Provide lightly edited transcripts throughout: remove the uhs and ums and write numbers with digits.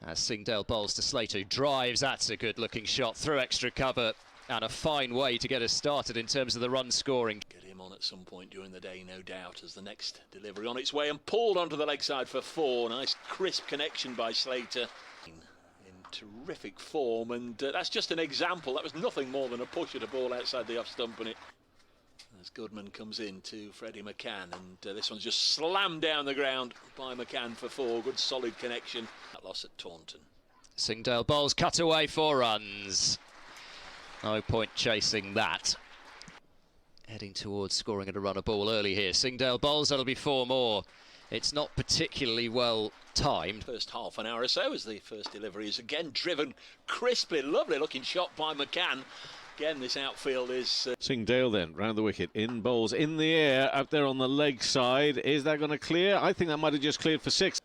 As Singdale bowls to Slater, who drives. That's a good looking shot through extra cover, and a fine way to get us started in terms of the run scoring. Get him on at some point during the day, no doubt, as the next delivery on its way and pulled onto the leg side for 4. Nice crisp connection by Slater. In terrific form, and that's just an example. That was nothing more than a push at a ball outside the off stump, and it, as Goodman comes in to Freddie McCann, and this one's just slammed down the ground by McCann for 4. Good solid connection. That loss at Taunton. Singdale bowls, cut away, 4 runs. No point chasing that. Heading towards scoring at a run a ball early here. Singdale bowls, that'll be 4 more. It's not particularly well timed. First half an hour or so as the first delivery is again driven crisply. Lovely looking shot by McCann. Again, this outfield is... Singdale then, round the wicket, in bowls, in the air, out there on the leg side. Is that going to clear? I think that might have just cleared for 6.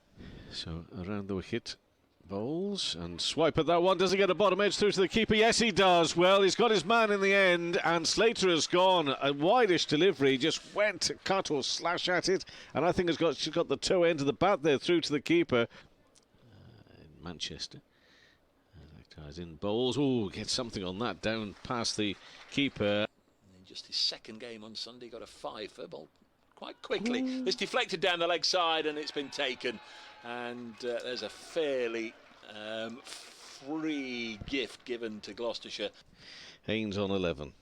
So, around the wicket, bowls, and swipe at that one. Does he get a bottom edge through to the keeper? Yes, he does. Well, he's got his man in the end, and Slater has gone. A wideish delivery, just went to cut or slash at it, and I think she's got the toe end of the bat there through to the keeper. In Manchester. Guys in bowls. Oh, get something on that down past the keeper. And in just his second game on Sunday, got a 5 for ball quite quickly. It's deflected down the leg side and it's been taken. And there's a fairly free gift given to Gloucestershire. Haynes on 11.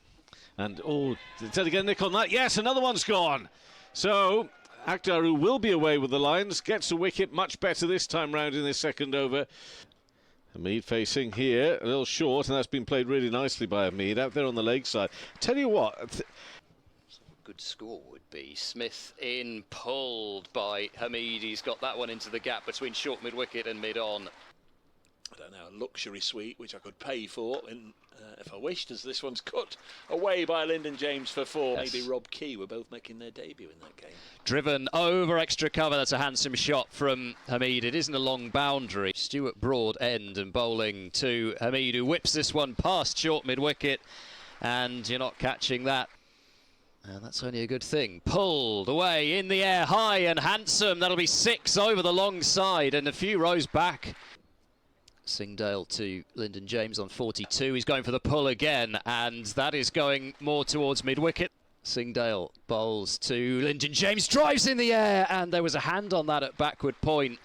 And oh, did he get a nick on that? Yes, another one's gone. So Akhtar, who will be away with the Lions, gets a wicket much better this time round in this second over. Hameed facing here, a little short, and that's been played really nicely by Hameed out there on the leg side. Tell you what, good score would be Smith in, pulled by Hameed. He's got that one into the gap between short mid-wicket and mid-on. I don't know, a luxury suite which I could pay for if I wished, as this one's cut away by Hameed and James for 4. Yes. Maybe Rob Key were both making their debut in that game. Driven over extra cover. That's a handsome shot from Hameed. It isn't a long boundary. Stuart Broad end and bowling to Hameed, who whips this one past short mid-wicket, and you're not catching that. And that's only a good thing. Pulled away in the air, high and handsome. That'll be 6 over the long side and a few rows back. Singdale to Lyndon James on 42. He's going for the pull again, and that is going more towards mid-wicket. Singdale bowls to Lyndon James, drives in the air, and there was a hand on that at backward point.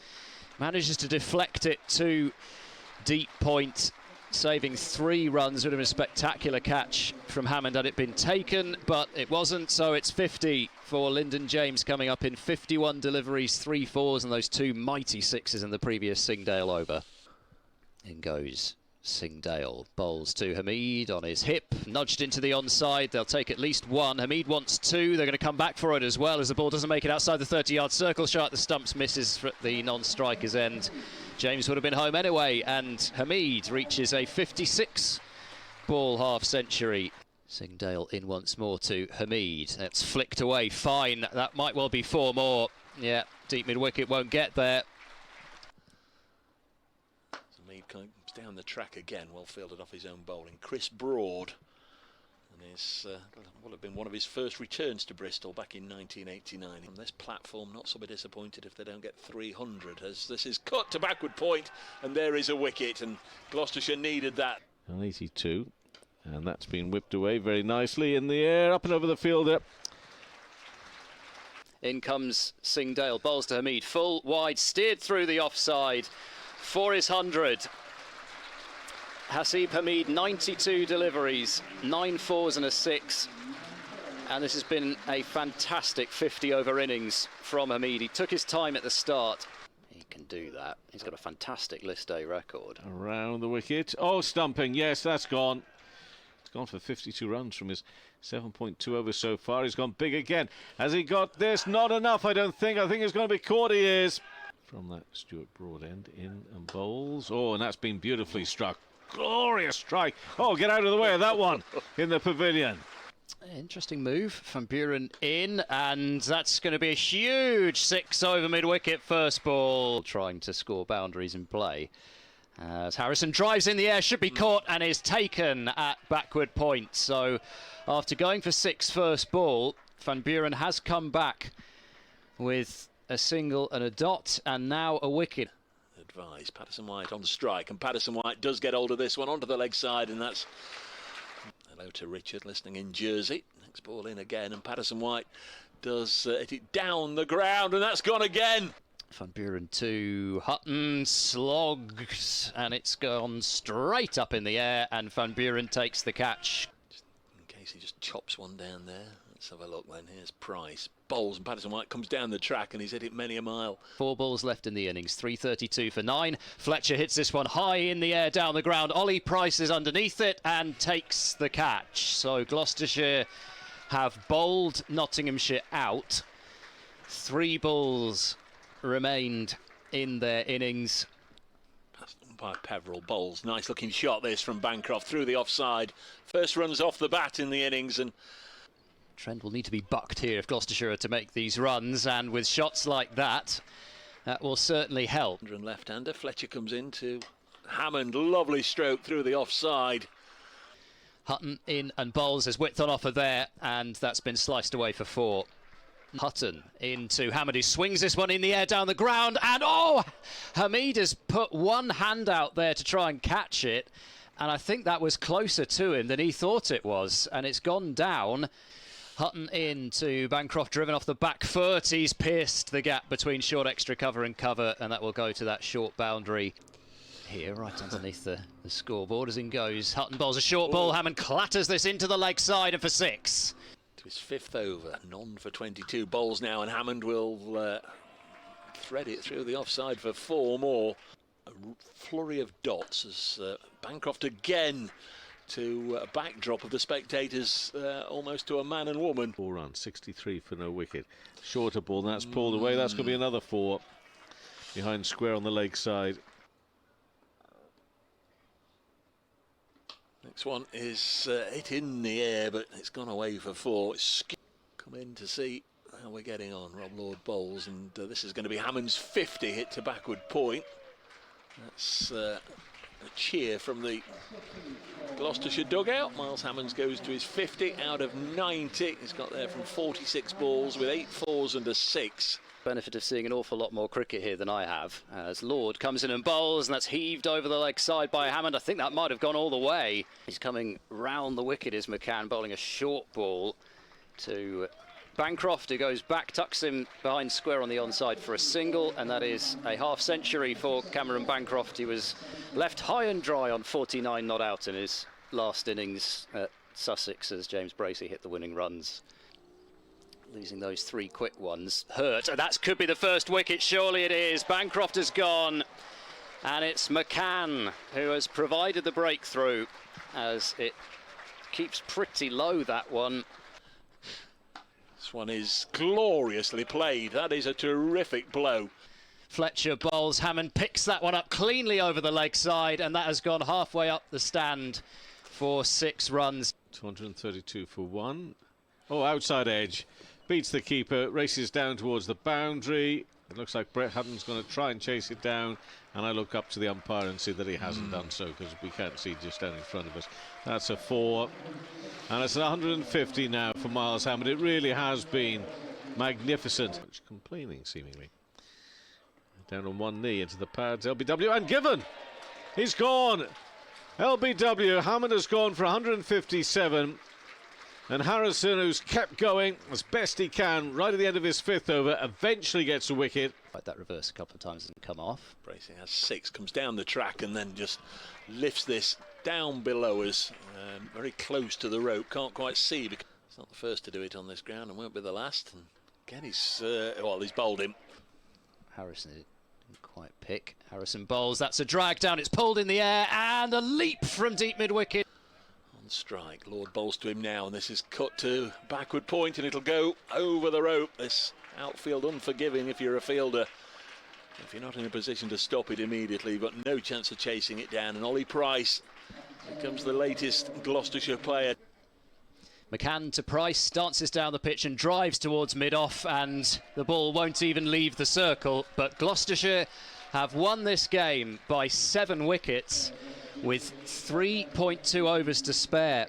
Manages to deflect it to deep point, saving 3 runs. Would have been a spectacular catch from Hammond had it been taken, but it wasn't, so it's 50 for Lyndon James, coming up in 51 deliveries, 3 4s, and those 2 mighty 6s in the previous Singdale over. In goes Singdale, bowls to Hameed on his hip, nudged into the onside. They'll take at least 1. Hameed wants 2. They're going to come back for it as well, as the ball doesn't make it outside the 30-yard circle. Shot at the stumps, misses at the non-striker's end. James would have been home anyway, and Hameed reaches a 56 ball half century. Singdale in once more to Hameed. That's flicked away, fine. That might well be 4 more. Yeah, deep mid-wicket won't get there. Hameed comes down the track again, well fielded off his own bowling. Chris Broad, and his will have been one of his first returns to Bristol back in 1989. On this platform, not so be disappointed if they don't get 300, as this is cut to backward point, and there is a wicket, and Gloucestershire needed that. 82, and that's been whipped away very nicely in the air, up and over the fielder. In comes Singdale, bowls to Hameed, full, wide, steered through the offside for his 100. Haseeb Hameed, 92 deliveries, 9 4s and a 6. And this has been a fantastic 50-over innings from Hameed. He took his time at the start. He can do that. He's got a fantastic list day record. Around the wicket. Oh, stumping. Yes, that's gone. It's gone for 52 runs from his 7.2 overs so far. He's gone big again. Has he got this? Not enough, I don't think. I think it's going to be caught. He is. From that Stuart Broad end, in and bowls. Oh, and that's been beautifully struck. Glorious strike. Oh, get out of the way of that one in the pavilion. Interesting move. Van Buren in, and that's going to be a huge 6 over mid-wicket first ball. Trying to score boundaries in play. As Harrison drives in the air, should be caught and is taken at backward point. So after going for 6 first ball, Van Buren has come back with a single and a dot, and now a wicket. advise. Patterson White on the strike, and Patterson White does get hold of this one onto the leg side, and that's hello to Richard listening in Jersey. Next ball in again, and Patterson White does hit it down the ground, and that's gone again. Van Buren to Hutton, slogs, and it's gone straight up in the air, and Van Buren takes the catch. Just in case he just chops one down there. Let's have a look then. Here's Price. Bowls, and Patterson White comes down the track, and he's hit it many a mile. 4 balls left in the innings, 3:32 for 9. Fletcher hits this one high in the air down the ground. Ollie Price is underneath it and takes the catch. So Gloucestershire have bowled Nottinghamshire out. 3 balls remained in their innings. Passed on by Peveril. Bowls. Nice looking shot this from Bancroft through the offside. First runs off the bat in the innings, and Trent will need to be bucked here if Gloucestershire are to make these runs, and with shots like that, that will certainly help. And left-hander, Fletcher comes into Hammond, lovely stroke through the offside. Hutton in and bowls as width on offer there, and that's been sliced away for 4. Hutton into Hammond, who swings this one in the air down the ground, and oh, Hameed has put one hand out there to try and catch it, and I think that was closer to him than he thought it was, and it's gone down. Hutton in to Bancroft, driven off the back foot. He's pierced the gap between short extra cover and cover, and that will go to that short boundary here, right underneath the scoreboard as in goes. Hutton bowls a short ball. Hammond clatters this into the leg side and for 6. To his 5th over, none for 22 bowls now, and Hammond will thread it through the offside for 4 more. A flurry of dots as Bancroft again to a backdrop of the spectators, almost to a man and woman. 4 runs, 63 for no wicket. Shorter ball, that's pulled away. That's going to be another 4 behind square on the leg side. Next one is hit in the air, but it's gone away for 4. It's come in to see how we're getting on. Rob Lord bowls, and this is going to be Hammond's 50 hit to backward point. That's a cheer from the Gloucestershire dugout. Miles Hammonds goes to his 50 out of 90. He's got there from 46 balls with 8 fours and a 6. Benefit of seeing an awful lot more cricket here than I have, as Lord comes in and bowls, and that's heaved over the leg side by Hammond. I think that might have gone all the way. He's coming round the wicket, is McCann, bowling a short ball to Bancroft, who goes back, tucks him behind square on the onside for a single, and that is a half century for Cameron Bancroft. He was left high and dry on 49 not out in his last innings at Sussex as James Bracey hit the winning runs. Losing those 3 quick ones hurt, and that could be the first wicket. Surely it is. Bancroft has gone, and it's McCann who has provided the breakthrough, as it keeps pretty low, that one. This one is gloriously played. That is a terrific blow. Fletcher bowls. Hammond picks that one up cleanly over the leg side, and that has gone halfway up the stand for 6 runs. 232 for 1. Oh, outside edge. Beats the keeper, races down towards the boundary. It looks like Brett Hutton's going to try and chase it down, and I look up to the umpire and see that he hasn't done so, because we can't see just down in front of us. That's a 4, and it's 150 now for Miles Hammond. It really has been magnificent. Complaining, seemingly. Down on one knee into the pads, LBW, and given! He's gone! LBW, Hammond has gone for 157. And Harrison, who's kept going as best he can right at the end of his 5th over, eventually gets a wicket. Like that reverse a couple of times doesn't come off. Bracey has 6, comes down the track and then just lifts this down below us, very close to the rope. Can't quite see because he's not the first to do it on this ground and won't be the last. And again, he's bowled him. Harrison didn't quite pick. Harrison bowls. That's a drag down. It's pulled in the air and a leap from deep mid-wicket. Strike. Lord bowls to him now, and this is cut to backward point, and it'll go over the rope. This outfield unforgiving if you're a fielder. If you're not in a position to stop it immediately, you've got no chance of chasing it down. And Ollie Price becomes the latest Gloucestershire player. McCann to Price, dances down the pitch and drives towards mid-off, and the ball won't even leave the circle. But Gloucestershire have won this game by 7 wickets with 3.2 overs to spare.